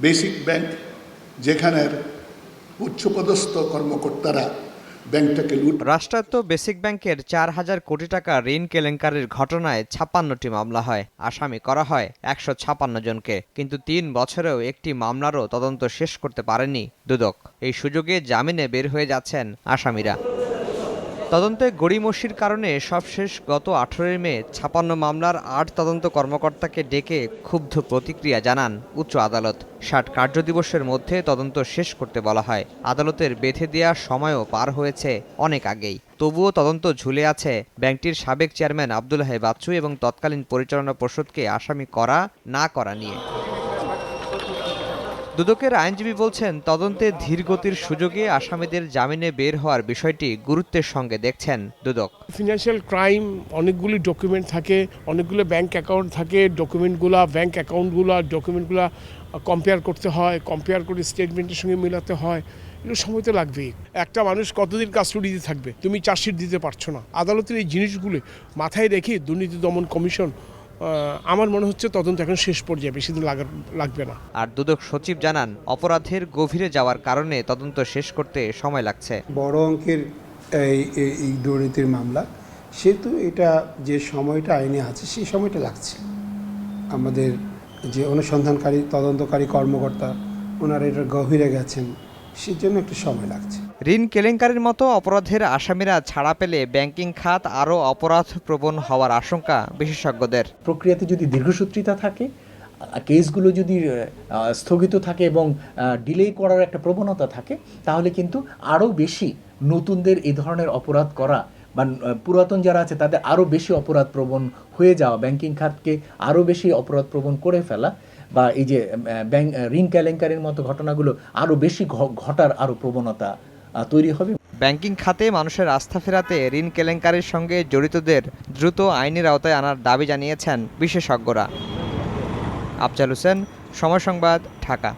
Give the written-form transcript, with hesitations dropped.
Basic bank, যেখানের উচ্চপদস্থ কর্মকর্তারা ব্যাংকটাকে লুট। রাষ্ট্রায়ত্ত বেসিক ব্যাংকের 4,000 কোটি টাকা ঋণ কেলেঙ্কারির ঘটনায় 56টি মামলা হয়, আসামি করা হয় 156 জনকে। কিন্তু 3 বছরেও একটি মামলারও তদন্ত শেষ করতে পারেনি দুদক। এই সুযোগে জামিনে বের হয়ে যাচ্ছেন আসামিরা। তদন্তে গড়িমসির কারণে সবশেষ গত 18 মে 56 মামলার 8 তদন্ত কর্মকর্তাকে ডেকে ক্ষুব্ধ প্রতিক্রিয়া জানান উচ্চ আদালত। 60 কার্যদিবসের মধ্যে তদন্ত শেষ করতে বলা হয়। আদালতের বেঁধে দেওয়া সময়ও পার হয়েছে অনেক আগেই। তবুও তদন্ত ঝুলে আছে ব্যাংকটির সাবেক চেয়ারম্যান আব্দুল হাই বাচ্চু এবং তৎকালীন পরিচালনা পর্ষদকে আসামি করা না করা নিয়ে। দুদকের আইনজীবী বলছেন, তদন্তে ধীরগতির সুযোগে আসামিদের জামিনে বের হওয়ার বিষয়টি গুরুত্বের সঙ্গে দেখছেন দুদক। ফিনান্সিয়াল ক্রাইম, অনেকগুলি ডকুমেন্ট থাকে, অনেকগুলো ব্যাংক অ্যাকাউন্ট থাকে, ব্যাংক ডকুমেন্টগুলো কম্পেয়ার করতে হয়, কম্পেয়ার করে স্টেটমেন্টের সঙ্গে মেলাতে হয়। এগুলো সময় তো লাগবেই। একটা মানুষ কতদিন কাস্টডিতে থাকবে, তুমি চার্জশিট দিতে পারছো না। আদালতের এই জিনিসগুলো মাথায় রেখে দুর্নীতি দমন কমিশন, আমার মনে হচ্ছে তদন্ত এখন শেষ পর্যায়ে, বেশি দিন লাগবে না। আর দুদক সচিব জানান, অপরাধের গভীরে যাওয়ার কারণে তদন্ত শেষ করতে সময় লাগছে। বড় অঙ্কের এই দুর্নীতির মামলা, সেহেতু এটা যে সময়টা আইনে আছে সেই সময়টা লাগছে। আমাদের যে অনুসন্ধানকারী তদন্তকারী কর্মকর্তা, ওনারা এটা গভীরে গেছেন, সেজন্য একটু সময় লাগছে। ঋণ কেলেঙ্কারির মতো অপরাধের আসামিরা ছাড়া পেলে ব্যাংকিং খাত আরও অপরাধপ্রবণ হওয়ার আশঙ্কা বিশেষজ্ঞদের। প্রক্রিয়াতে যদি দীর্ঘসূত্রিতা থাকে, কেসগুলো যদি স্থগিত থাকে এবং ডিলে করার একটা প্রবণতা থাকে, তাহলে কিন্তু আরও বেশি নতুনদের এই ধরনের অপরাধ করা বা পুরাতন যারা আছে তাদের আরও বেশি অপরাধপ্রবণ হয়ে যাওয়া, ব্যাংকিং খাতকে আরও বেশি অপরাধপ্রবণ করে ফেলা, বা এই যে ঋণ কেলেঙ্কারির মতো ঘটনাগুলো আরও বেশি ঘটার আরও প্রবণতা তৈরি হবে। ব্যাংকিং খাতে মানুষের আস্থা ফেরাতে ঋণ কেলেঙ্কারির সঙ্গে জড়িতদের দ্রুত আইনের আওতায় আনার দাবি জানিয়েছেন বিশেষজ্ঞরা। আফজাল হোসেন, সময় সংবাদ, ঢাকা।